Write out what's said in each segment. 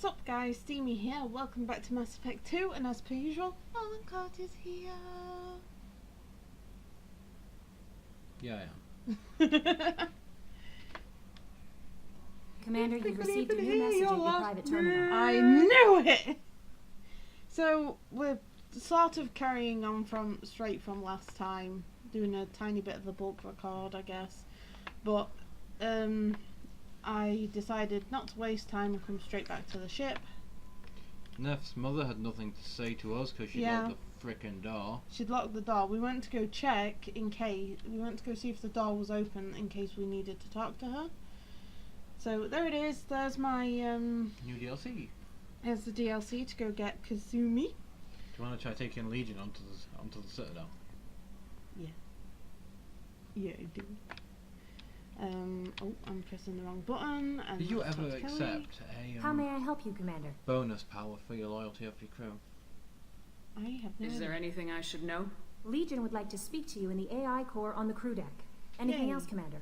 Sup guys, Steamy here, welcome back to Mass Effect 2, and as per usual, Vallincourt is here. Yeah, I am. Commander, you've received a new message at your private terminal. I knew it! So, we're sort of carrying on straight from last time, doing a tiny bit of a bulk record, I guess. But, I decided not to waste time and come straight back to the ship. Neff's mother had nothing to say to us because she locked the frickin' door. She'd locked the door. We went to go check in case. We went to go see if the door was open in case we needed to talk to her. So there it is. There's my New DLC. There's the DLC to go get Kazumi. Do you want to try taking Legion onto the Citadel? Yeah. Yeah, I do. Oh, I'm pressing the wrong button. And Did you ever accept a How may I help you, Commander? bonus power for your loyalty of your crew? I have no Is there anything I should know? Legion would like to speak to you in the AI core on the crew deck. Anything Yay. else, Commander?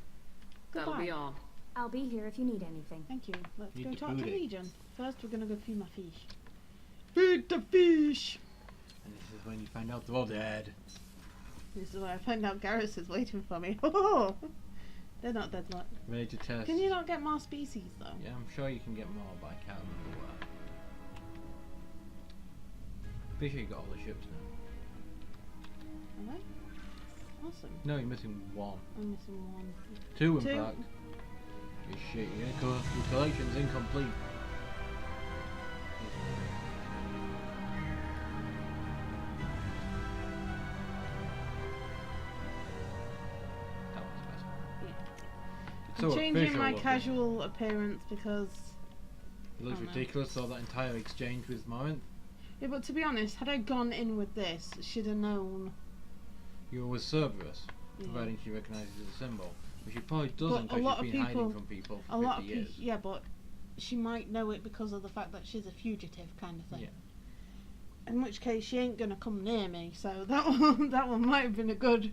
That'll be Goodbye. all. I'll be here if you need anything. Thank you. Let's Need go the talk to booty. Legion. First, we're gonna go feed my fish. Feed the fish! And this is when you find out they're all dead. This is where I find out Garrus is waiting for me. Oh, they're not dead yet. Ready to test. Can you not get more species though? Yeah, I'm sure you can get more, but I can't remember where. Pretty sure you got all the ships now. Alright. Awesome. No, you're missing one. I'm missing one. Two, in Two. fact. You shit, your collection's incomplete. That was the best one. Yeah. It's I'm so changing official my looking. casual appearance because... It looks Oh, no. ridiculous, all that entire exchange with Morinth. Yeah, but to be honest, had I gone in with this, she'd have known. You were with Cerberus, Yeah. providing she recognises the symbol. But she probably doesn't But a because lot she's of been hiding people- from people A for lot 50 of years. people... Yeah, but she might know it because of the fact that she's a fugitive kind of thing. Yeah. In which case, she ain't gonna come near me, so that one might have been a good...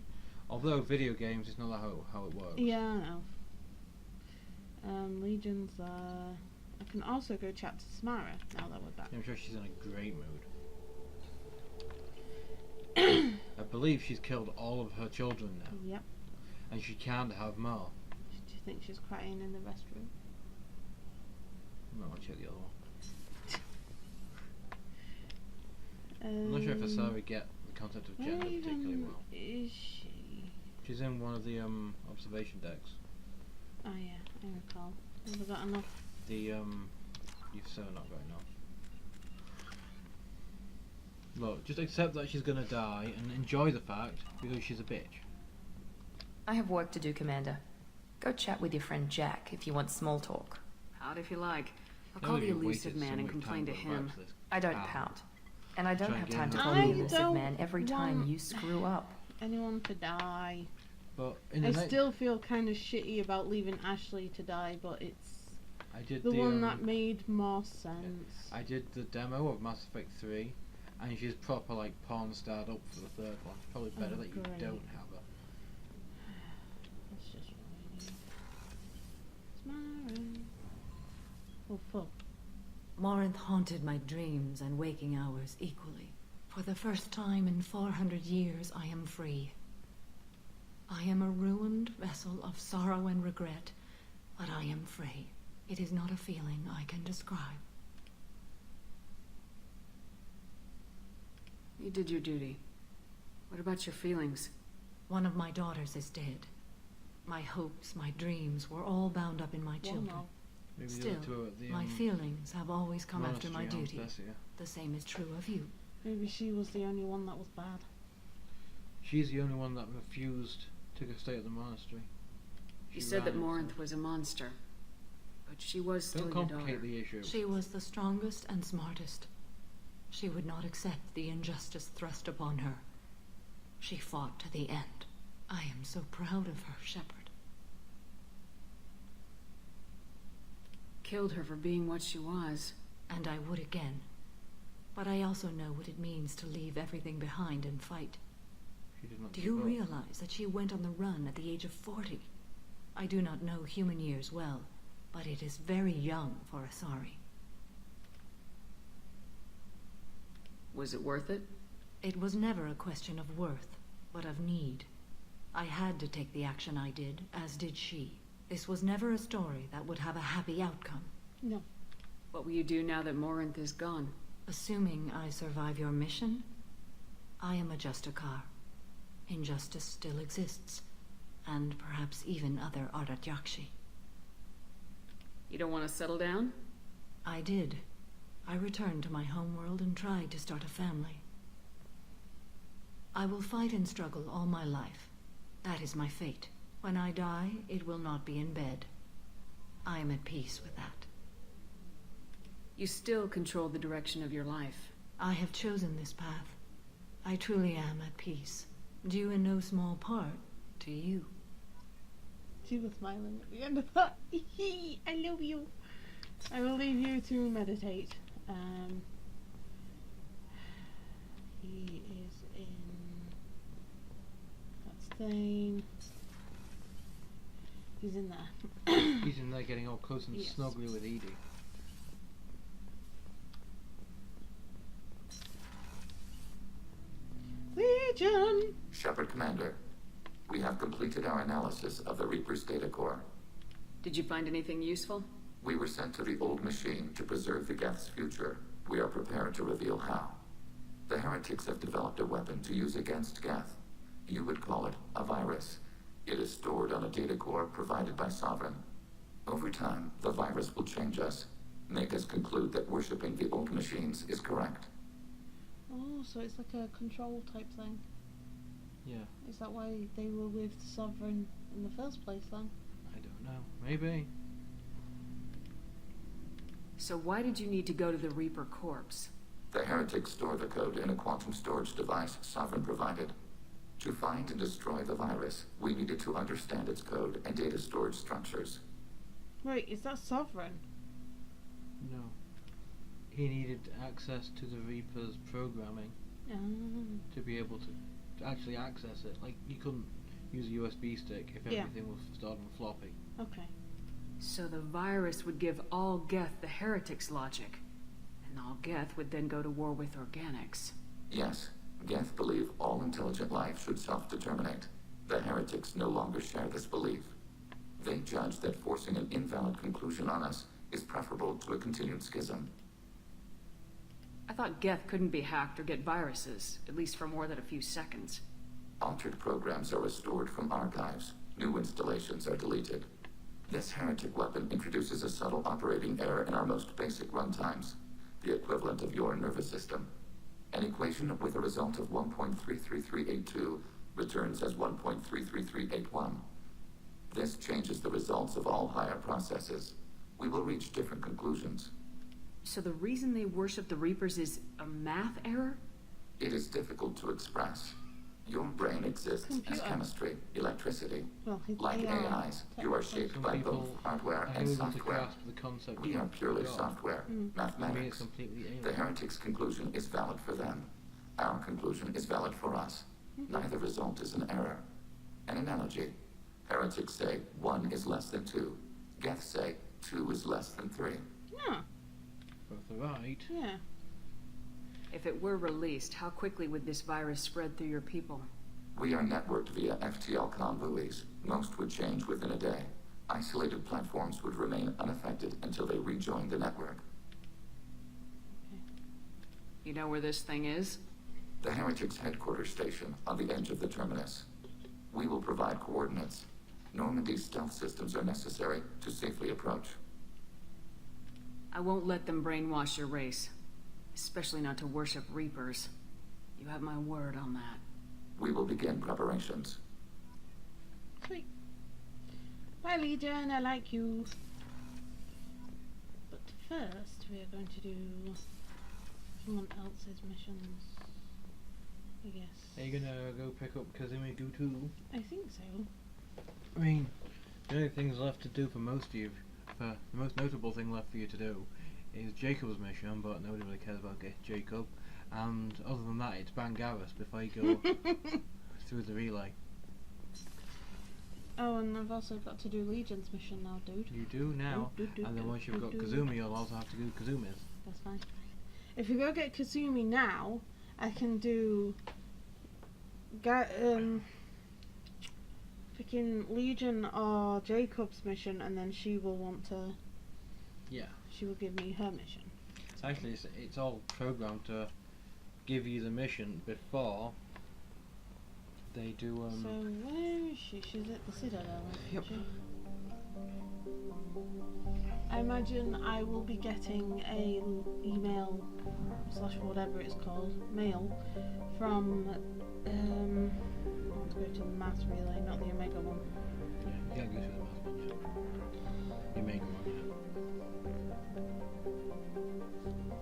Although video games, it's not how it works. Yeah, I know. Legion's I can also go chat to Samara now that we're back. I'm sure she's in a great mood. I believe she's killed all of her children now, Yep. and she can't have more. Do you think she's crying in the restroom? No, I'll check the other one. I'm not sure if Asari get the concept of gender where particularly even well. is she? She's in one of the observation decks. Oh yeah, I recall. Have I got enough? The you've so not got enough. Look, just accept that she's gonna die and enjoy the fact because she's a bitch. I have work to do, Commander. Go chat with your friend Jack if you want small talk. Pout if you like. I'll Now call that the you've elusive waited so man and much complain to time go back him. to this I don't cow. pout. And I don't Try have and time to get call I the elusive don't man every time want- you screw up. Anyone to die? But in the I next, still feel kind of shitty about leaving Ashley to die, but it's I did the one that made more sense. I did the demo of Mass Effect 3, and she's proper like porn starred up for the third one. It's probably better Oh, that you great. don't have her. That's just what I need. Samara. Oh fuck. Morinth haunted my dreams and waking hours equally. For the first time in 400 years, I am free. I am a ruined vessel of sorrow and regret, but I am free. It is not a feeling I can describe. You did your duty. What about your feelings? One of my daughters is dead. My hopes, my dreams were all bound up in my Well, children. no. Maybe the Still, other two are at the my feelings have always come after my monastery, duty. aren't they? The same is true of you. Maybe she was the only one that was bad. She's the only one that refused to stay at the monastery. You She said that ran, Morinth was a monster. But she was still Don't your complicate daughter. the issue. She was the strongest and smartest. She would not accept the injustice thrust upon her. She fought to the end. I am so proud of her, Shepard. Killed her for being what she was. And I would again. But I also know what it means to leave everything behind and fight. She did not Do give you up. realize that she went on the run at the age of 40? I do not know human years well, but it is very young for Asari. Was it worth it? It was never a question of worth, but of need. I had to take the action I did, as did she. This was never a story that would have a happy outcome. No. What will you do now that Morinth is gone? Assuming I survive your mission, I am a Justikar. Injustice still exists, and perhaps even other Ardatyakshi. You don't want to settle down? I did. I returned to my homeworld and tried to start a family. I will fight and struggle all my life. That is my fate. When I die, it will not be in bed. I am at peace with that. You still control the direction of your life. I have chosen this path. I truly am at peace, due in no small part to you. She was smiling at the end of that. I love you. I will leave you to meditate. He is in that thing. He's in there. He's in there getting all close and Yes. snuggly with Edie. Legion! Shepard Commander, we have completed our analysis of the Reaper's data core. Did you find anything useful? We were sent to the old machine to preserve the Geth's future. We are prepared to reveal how. The heretics have developed a weapon to use against Geth. You would call it a virus. It is stored on a data core provided by Sovereign. Over time, the virus will change us, make us conclude that worshipping the old machines is correct. Oh, so it's like a control type thing. Yeah, Is that why they were with Sovereign in the first place then? I don't know. Maybe. So why did you need to go to the Reaper corpse? The heretics store the code in a quantum storage device Sovereign provided. To find and destroy the virus, we needed to understand its code and data storage structures. Wait, is that Sovereign? No. He needed access to the Reaper's programming to be able to actually access it. Like, you couldn't use a USB stick if Yeah. everything was stored on floppy. Okay. So the virus would give all Geth the heretics' logic, and all Geth would then go to war with organics. Yes, Geth believe all intelligent life should self-determinate. The heretics no longer share this belief. They judge that forcing an invalid conclusion on us is preferable to a continued schism. I thought Geth couldn't be hacked or get viruses, at least for more than a few seconds. Altered programs are restored from archives. New installations are deleted. This heretic weapon introduces a subtle operating error in our most basic runtimes, the equivalent of your nervous system. An equation with a result of 1.33382 returns as 1.33381. This changes the results of all higher processes. We will reach different conclusions. So the reason they worship the Reapers is a math error? It is difficult to express. Your brain exists as Computer. chemistry, electricity. Well, his Like AI, AIs, you are shaped Some by people both hardware are and able to software. grasp the concept We of are purely God. software, I mean, it's mathematics. completely alien. The heretic's conclusion is valid for them. Our conclusion is valid for us. Neither result is an error. An analogy. Heretics say 1 is less than 2. Geth say 2 is less than 3. Yeah. Both are right. Yeah. If it were released, how quickly would this virus spread through your people? We are networked via FTL-COM buoys. Most would change within a day. Isolated platforms would remain unaffected until they rejoin the network. You know where this thing is? The Heretics headquarters station on the edge of the terminus. We will provide coordinates. Normandy's stealth systems are necessary to safely approach. I won't let them brainwash your race. Especially not to worship Reapers. You have my word on that. We will begin preparations. Sweet. Bye, Legion. I like you. But first, we are going to do someone else's missions. I guess. Are you gonna go pick up Kazumi too? I think so. I mean, the only things left to do for most of you, the most notable thing left for you to do, is Jacob's mission, but nobody really cares about Jacob. And other than that, it's Bangaris before you go through the relay. Oh, and I've also got to do Legion's mission now, dude. You do now, and then once you've got Kazumi, you'll also have to do Kazumi's. That's fine. If we go get Kazumi now, I can do freaking Legion or Jacob's mission, and then she will want to. Yeah. She will give me her mission. It's actually it's all programmed to give you the mission before they do. So where is she? She's at the Citadel, isn't she? I imagine I will be getting a email / whatever it's called, mail from I want to go to the mass relay, not the Omega one. Yeah, you gotta go through the math bunch. You make one,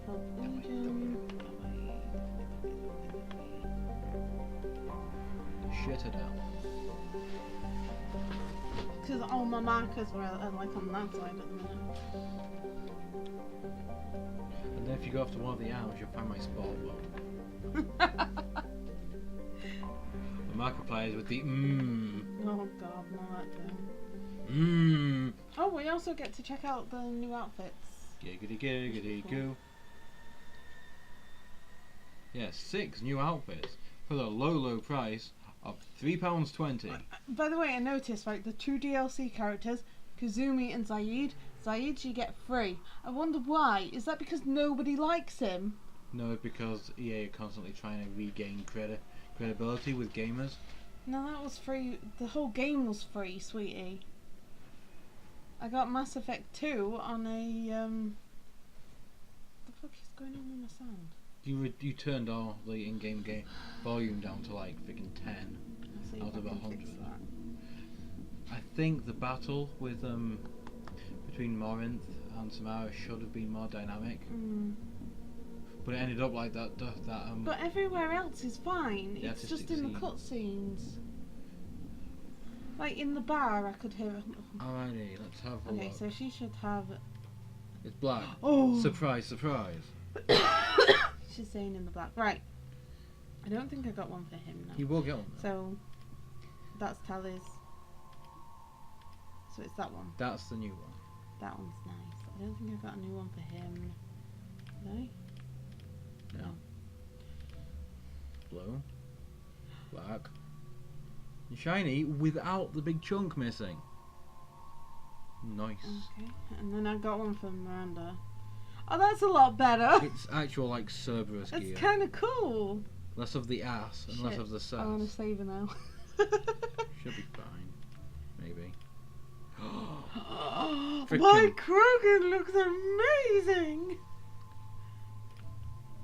Help Legion. yeah. Shut it out. Because all my markers were like on that side at the minute. And then if you go after one of the owls, you'll find my sport book. The markipliers with the Oh god, not that thing. Oh, we also get to check out the new outfits. Giggity giggity goo. Yeah, 6 new outfits for the low price of £3.20. By the way, I noticed, right, the 2 DLC characters, Kazumi and Zaid. Zaid you get free. I wonder why. Is that because nobody likes him? No, because EA are constantly trying to regain credibility with gamers. No, that was free. The whole game was free, sweetie. I got Mass Effect 2 on a the fuck is going on in the sound? You turned all the in-game game volume down to like freaking 10 Let's see out if I of can 100. fix that. I think the battle with between Morinth and Samara should have been more dynamic, but it ended up like that. But everywhere else is fine. the It's just artistic in the cutscenes. Like in the bar, I could hear. Alrighty, let's have a Okay, look. so she should have. It's black. Oh, Surprise, surprise. she's saying in the black. Right. I don't think I got one for him now. You will get one. So that's Tally's. So it's that one. That's the new one. That one's nice. I don't think I got a new one for him. Did I? No. Blue. Black. And shiny without the big chunk missing. Nice. Okay. And then I got one for Miranda. Oh, that's a lot better. It's actual like Cerberus That's gear. kind of cool. Less of the ass and less Shit, of the sass. I want to save her now. Should be fine. Maybe. My Frickin- Krogan looks amazing.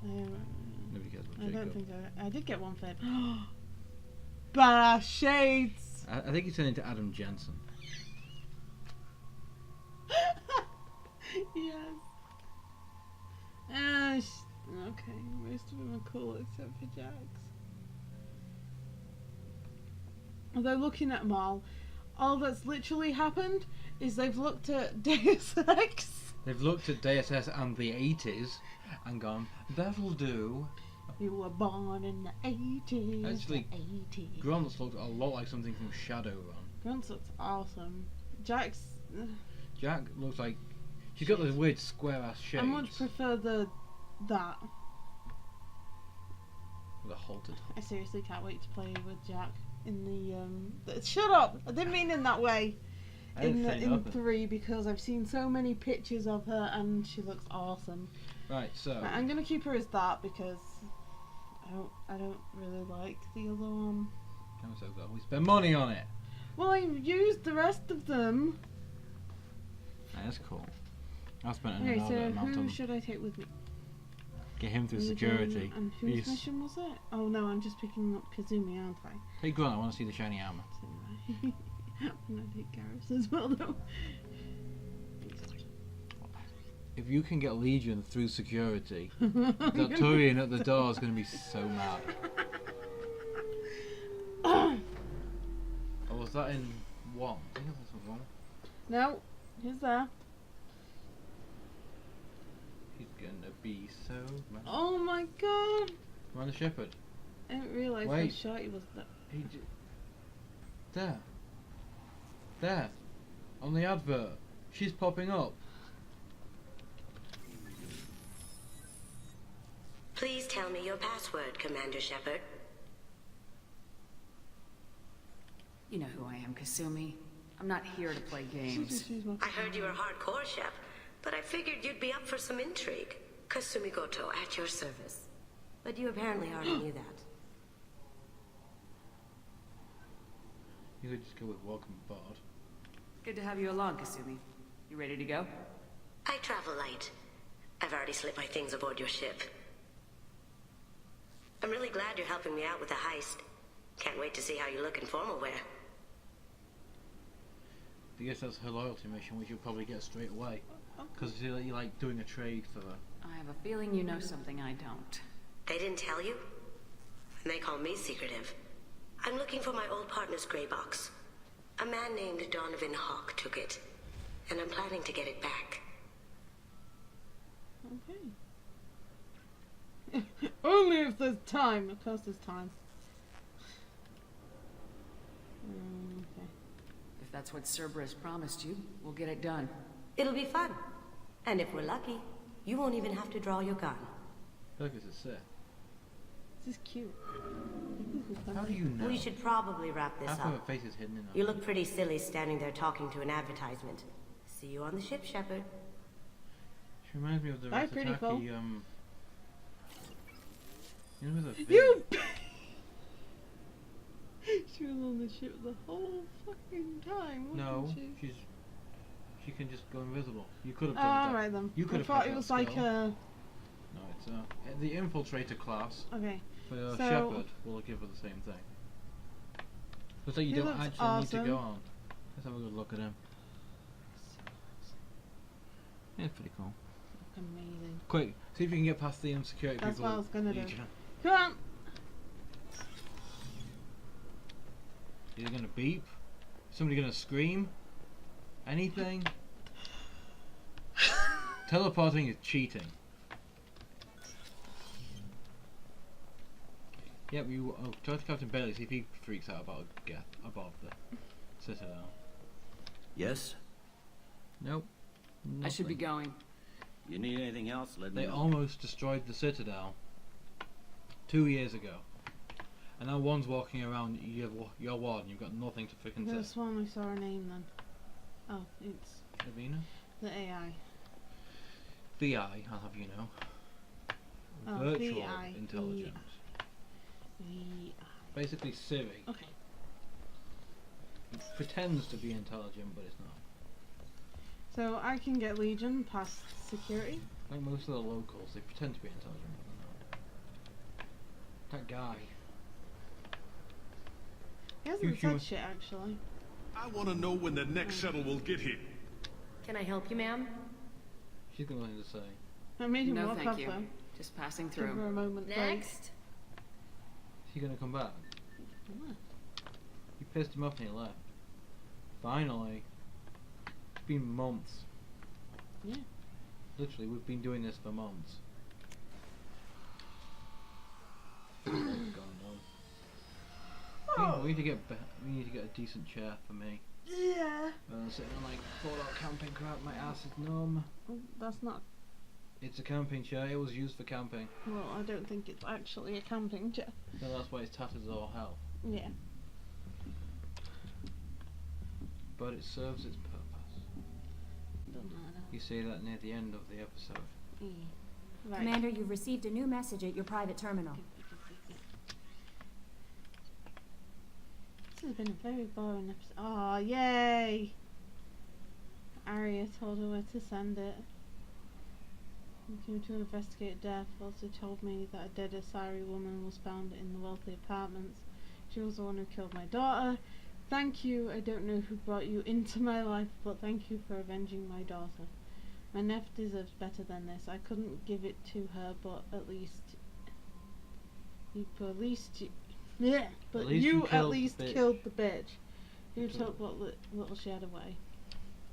Nobody cares about I don't Jacob. think I did get one for him. Badass shades. I think he turned into Adam Jensen. Yes. Okay, most of them are cool except for Jax. Although looking at them all that's literally happened is they've looked at Deus Ex. They've looked at Deus Ex and the 80s and gone, that'll do. You were born in the 80s. Actually, the 80s. Grunts looked a lot like something from Shadowrun. Grunts looks awesome. Jax. Jack looks like she's got those weird square ass shades. I much prefer that. With a halted. I seriously can't wait to play with Jack in the shut up! I didn't mean in that way. I didn't say In nothing. 3 because I've seen so many pictures of her and she looks awesome. Right, so I'm gonna keep her as that because I don't really like the other one. I'm so glad we spend money on it. Well, I used the rest of them. Right, that's cool. I spent an Okay, so inordinate amount who on should I take with me? get him through Legion, security. And whose Yes. mission was it? Oh no, I'm just picking up Kazumi, aren't I? Hey Grunt, I want to see the shiny armor. So, and I take Garrus as well though. If you can get Legion through security, that Turian at the door is going to be so mad. Oh, was that in 1? I think that was 1. No, he's there. He's gonna be so mad. Oh my god! Commander Shepard. I didn't realise how Wait. short he was. There. There. On the advert. She's popping up. Please tell me your password, Commander Shepard. You know who I am, Kasumi. I'm not here to play games. I heard you were hardcore, Shep, but I figured you'd be up for some intrigue. Kasumi Goto, at your service. But you apparently already knew that. You could just go with welcome aboard. Good to have you along, Kasumi. You ready to go? I travel light. I've already slipped my things aboard your ship. I'm really glad you're helping me out with the heist. Can't wait to see how you look in formal wear. I guess that's her loyalty mission, which you'll probably get straight away. Because you like doing a trade for her. I have a feeling you know something I don't. They didn't tell you? And they call me secretive. I'm looking for my old partner's gray box. A man named Donovan Hawk took it, and I'm planning to get it back. Okay. Only if there's time. Of course there's time. Okay. If that's what Cerberus promised you, we'll get it done. It'll be fun. And if we're lucky, you won't even have to draw your gun. Look, it's a set. This is cute. How do you know? We should probably wrap this Half of her up. face is hidden in her. You look pretty silly standing there talking to an advertisement. See you on the ship, Shepard. She reminds me of the Bye, pretty Ratataki, cool. you know, with a You! She was on the ship the whole fucking time, wasn't No, she? she can just go invisible. You could have Oh, done that. alright then. You could I have thought had it that was like skill. a... No, it's the infiltrator class. Okay. For So- Shepard, will give her the same thing. Looks like you He don't looks actually need to awesome. go on. Let's have a good look at him. Yeah, it's pretty cool. Amazing. Quick, see if you can get past the security That's people. what I was gonna do. Legion. Come on! Is it gonna beep? Somebody gonna scream? Anything? Teleporting is cheating. Yep, you talk to Captain Bailey, see if he freaks out about above the Citadel. Yes? Nope. I should be nothing. going. You need anything else, let me They know. almost destroyed the Citadel 2 years ago. And now one's walking around your ward and you've got nothing to freaking Could have say. sworn I saw her name then. Oh, it's Avina? the AI. VI, I'll have you know. Oh, Virtual VI. intelligence. VI. Basically Siri. Okay. It pretends to be intelligent, but it's not. So I can get Legion past security. Like most of the locals, they pretend to be intelligent, but they're not. That guy. He hasn't human- said shit actually. I want to know when the next shuttle will get here. Can I help you, ma'am? She's got nothing to say. I made him No, walk thank off you. though. Just passing Give her through. a moment break. Next. Is he gonna come back? What? You pissed him off and he left. Finally. It's been months. Yeah. Literally, we've been doing this for months. We need to get we need to get a decent chair for me. Yeah. Rather than sitting on like Fallout camping crap, my ass is numb. That's not. It's a camping chair. It was used for camping. Well, I don't think it's actually a camping chair. So that's why it's tattered as all hell. Yeah. But it serves its purpose. Doesn't matter. You say that near the end of the episode. Yeah. Right. Commander, you've received a new message at your private terminal. This has been a very boring episode. Oh, yay! Arya told her where to send it. We came to investigate death. Also told me that a dead Asari woman was found in the wealthy apartments. She was the one who killed my daughter. Thank you. I don't know who brought you into my life, but thank you for avenging my daughter. My nephew deserves better than this. I couldn't give it to her, but at least yeah, but least you you at killed the least bitch. killed the bitch who True. took what little she had away.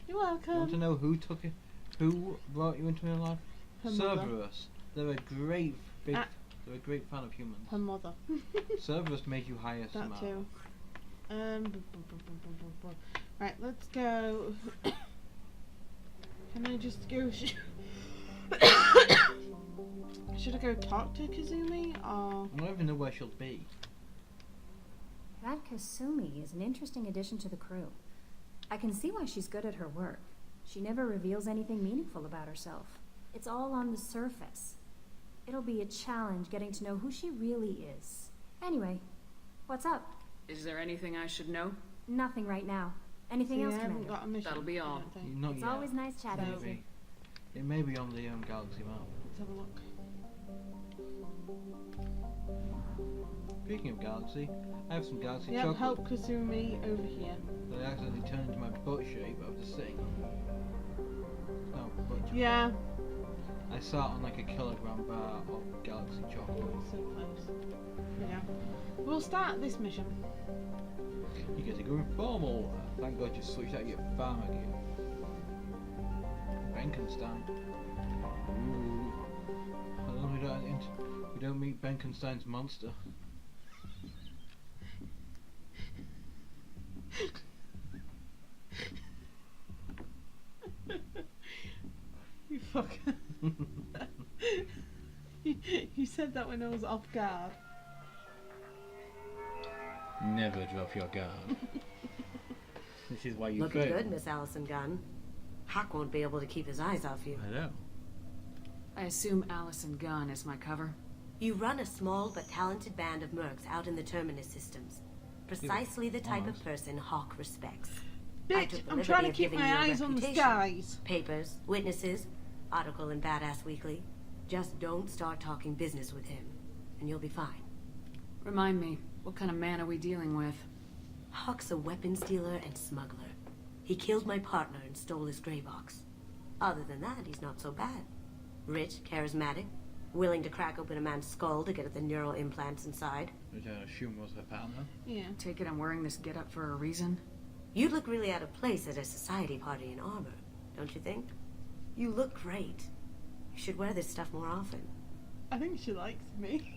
You're You want to welcome. know who took it? Who brought you into your life? Her mother. Cerberus. They're a great big. Ah. They're a great fan of humans. Her mother. Cerberus made you hire That Samara. too. Right, let's go. Can I just go shoot should I go talk to Kazumi or? I don't even know where she'll be. That Kasumi is an interesting addition to the crew. I can see why she's good at her work. She never reveals anything meaningful about herself. It's all on the surface. It'll be a challenge getting to know who she really is. Anyway, what's up? Is there anything I should know? Nothing right now. Anything See, else, I haven't Commander? got a mission. That'll be I all. don't think. Not It's yet. always nice chatting with you. Maybe. It may be on the galaxy map. Let's have a look. Speaking of galaxy, I have some galaxy Yep, chocolate help Kasumi over here. that I accidentally turned into my butt shape after sitting on. No, butt chocolate. Yeah. I sat on like a kilogram bar of galaxy chocolate. So close. Yeah. We'll start this mission. You get to go informal. Thank God you switched out your farmer gear. Benkenstein. Ooh. How long we don't meet Benkenstein's monster. You fucker. You said that when I was off guard. Never drop your guard. This is why you Looking fail. good, Miss Allison Gunn. Hawk won't be able to keep his eyes off you. I know. I assume Allison Gunn is my cover. You run a small but talented band of mercs out in the Terminus systems. Precisely the type of person Hawk respects. I Bitch, took the I'm liberty trying to of keep giving my you a eyes on the reputation. skies. Papers, witnesses, article in Badass Weekly. Just don't start talking business with him, and you'll be fine. Remind me, what kind of man are we dealing with? Hawk's a weapons dealer and smuggler. He killed my partner and stole his gray box. Other than that, he's not so bad. Rich, charismatic, willing to crack open a man's skull to get at the neural implants inside. Which I assume was her partner. Yeah. Take it I'm wearing this getup for a reason? You'd look really out of place at a society party in armor, don't you think? You look great. You should wear this stuff more often. I think she likes me.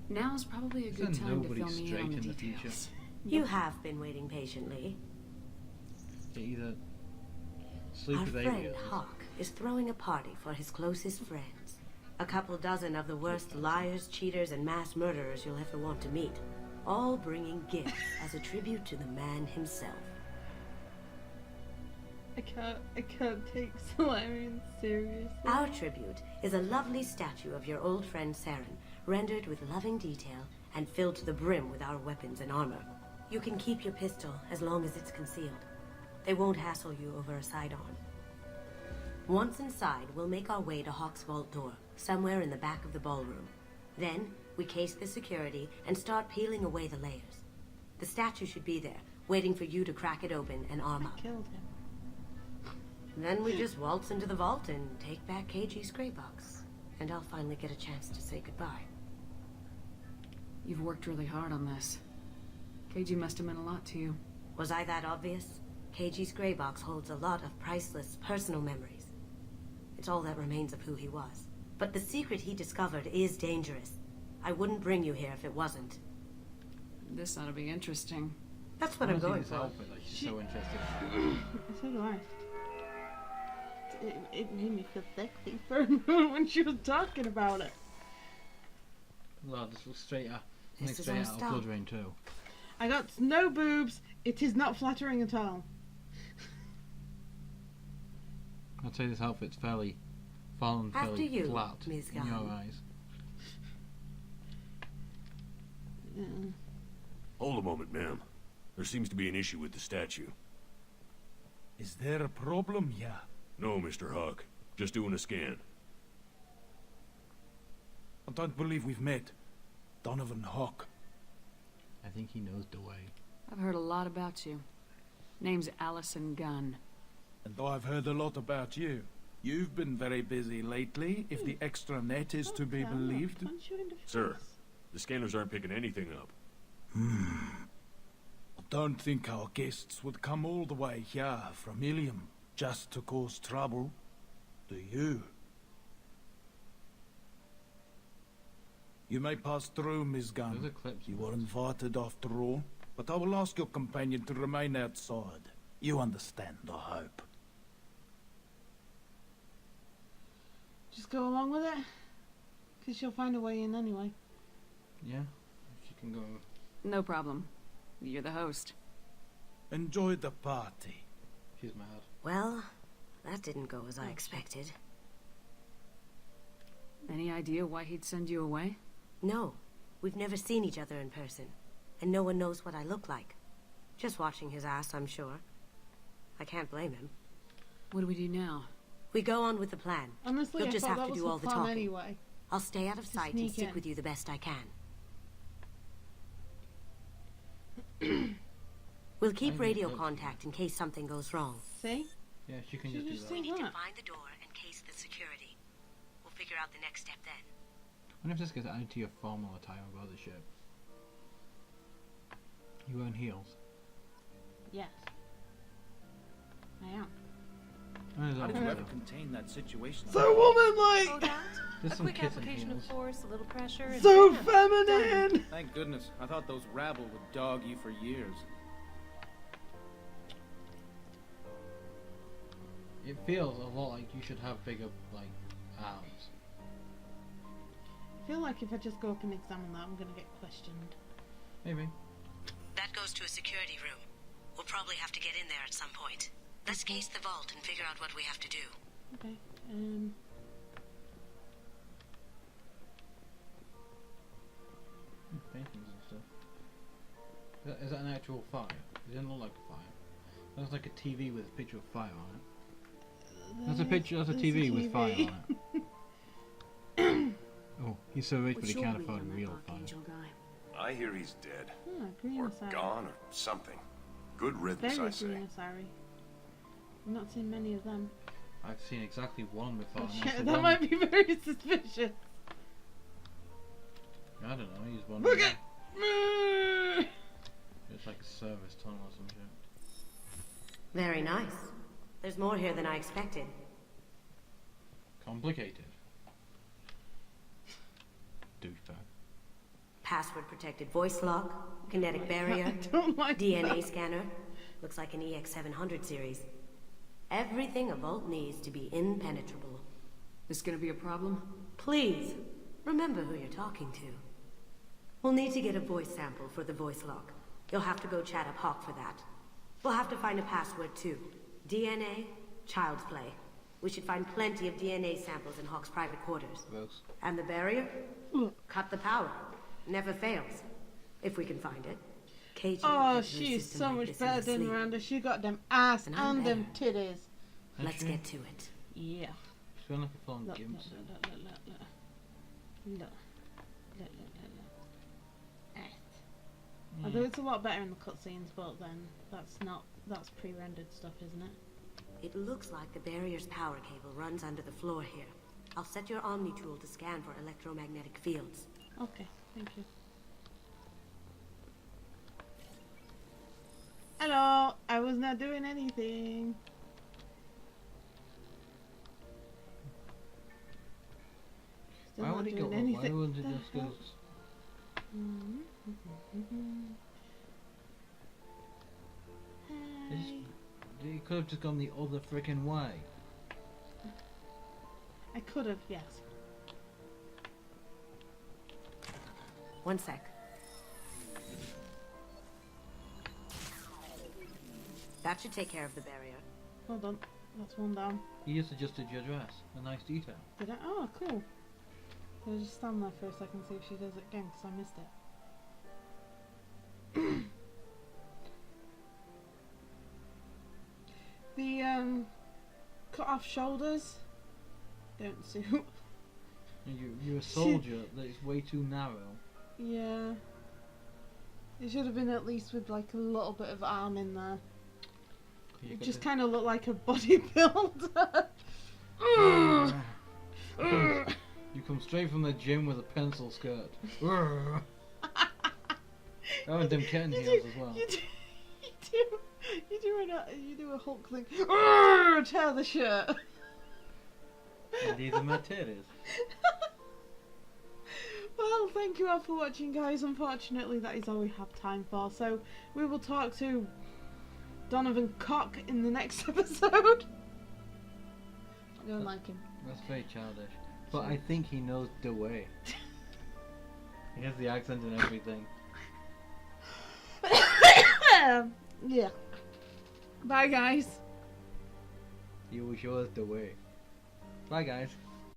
Now's probably a good Send time to nobody fill me in straight on the in the future. details. You have been waiting patiently. You either sleep Our with friend aliens. Hawk is throwing a party for his closest friends. A couple dozen of the worst liars, cheaters, and mass murderers you'll ever want to meet. All bringing gifts as a tribute to the man himself. I can't take Solarian seriously. Our tribute is a lovely statue of your old friend Saren, rendered with loving detail and filled to the brim with our weapons and armor. You can keep your pistol as long as it's concealed. They won't hassle you over a side-arm. Once inside, we'll make our way to Hawk's vault door, somewhere in the back of the ballroom. Then, we case the security and start peeling away the layers. The statue should be there, waiting for you to crack it open and arm up. Killed him. Then we just waltz into the vault and take back KG's gray box. And I'll finally get a chance to say goodbye. You've worked really hard on this. KG must have meant a lot to you. Was I that obvious? KG's gray box holds a lot of priceless personal memories. It's all that remains of who he was. But the secret he discovered is dangerous. I wouldn't bring you here if it wasn't. This ought to be interesting. That's what I'm going This for. outfit, like, she's so interested. So do I. It made me feel sexy for a moment when she was talking about it. Lord, this looks straight out. This is Straight our out of stop. Blood Rain too. I got no boobs. It is not flattering at all. I'd say this outfit's fairly After you, flat Ms. in your Gunn. eyes. Yeah. Hold a moment, ma'am. There seems to be an issue with the statue. Is there a problem? Yeah. No, Mr. Hawk. Just doing a scan. I don't believe we've met. Donovan Hawk. I think he knows the way. I've heard a lot about you. Name's Allison Gunn. And I've heard a lot about you. You've been very busy lately, if the extra net is to be believed. Sir, the scanners aren't picking anything up. I don't think our guests would come all the way here from Ilium just to cause trouble. Do you? You may pass through, Ms. Those are Gunn. clips. You were invited after all, but I will ask your companion to remain outside. You understand, I hope. just go along with it? Because she'll find a way in anyway. Yeah, she can go. No problem. You're the host. Enjoy the party. She's mad. Well, that didn't go as I expected. Any idea why he'd send you away? No, we've never seen each other in person, and no one knows what I look like. Just watching his ass, I'm sure. I can't blame him. What do we do now? We go on with the plan. Honestly, You'll I just thought have that to was do the all the plan talking. anyway. I'll stay out of To sight and sneak stick in. with you the best I can. We'll keep radio contact in case something goes wrong. See? Yeah, she can She just just do did that. We need that. to find the door and case the security. We'll figure out the next step then. I wonder if this gets added to your formal attire aboard the ship. You wearing heels? Yes. I am. How did you ever So contain that situation? womanlike! that? there's A some quick kitten application heels. of force, a little pressure, and So bam, feminine! Thank goodness. I thought those rabble would dog you for years. It feels a lot like you should have bigger, like, arms. I feel like if I just go up and examine that, I'm gonna get questioned. Maybe. That goes to a security room. We'll probably have to get in there at some point. Let's case the vault and figure out what we have to do. Okay. Paintings and stuff. Is that an actual fire? It doesn't look like a fire. It looks like a TV with a picture of fire on it. That's a picture. That's a There's TV with fire on it. Oh, he's so rich, What but he shore can't were you afford on that real Archangel fire. guy? I hear he's dead. green Or sorry. gone, or something. Good riddance, Very I say. green sorry. I've not seen many of them. I've seen exactly one before. Oh, and that's shit, the that one- might be very suspicious. I don't know. He's one. Look of at. them. It's like a service tunnel or some shit. Very nice. There's more here than I expected. Complicated. Douchebag. Password protected voice lock, kinetic barrier, I don't like DNA that. scanner. Looks like an EX700 series. Everything a vault needs to be impenetrable. This gonna be a problem? Please, remember who you're talking to. We'll need to get a voice sample for the voice lock. You'll have to go chat up Hawk for that. We'll have to find a password too. DNA, child's play. We should find plenty of DNA samples in Hawk's private quarters. Gross. And the barrier? Cut the power. Never fails. If we can find it. KG Oh, gets through a she is system so like much this in better his than sleep. Miranda. She got them ass And and, I'm them better. titties. Let's get to it. Yeah. She's feeling like a full-on Look, gimp. look, look, look, look, look. Look. Look, look, look, look. Although it's a lot better in the cutscenes, but then that's pre-rendered stuff, isn't it? It looks like the barrier's power cable runs under the floor here. I'll set your Omni tool to scan for electromagnetic fields. Okay, thank you. Hello, I was not doing anything. Still Why not would he go doing up? Why anything. wouldn't he The just go? hell? Hey. He could have just gone the other freaking way. I could have, yes. One sec. That should take care of the barrier. Hold on, that's one down. He just adjusted your dress. A nice detail. Did I? Oh, cool. I'll just stand there for a second, see if she does it again, because I missed it. The cut off shoulders don't suit. You're a soldier that is way too narrow. Yeah. It should have been at least with like a little bit of arm in there. You It got just the- kind of looked like a bodybuilder. You come straight from the gym with a pencil skirt. Oh, and them kitten heels as well. You do a Hulk thing. Tear the shirt. And these are my titties. Well, thank you all for watching, guys. Unfortunately, that is all we have time for. So we will talk to Donovan Cock in the next episode. I don't like him. That's very childish. But I think he knows the way. He has the accent and everything. Yeah. Bye, guys. He will show us the way. Bye, guys.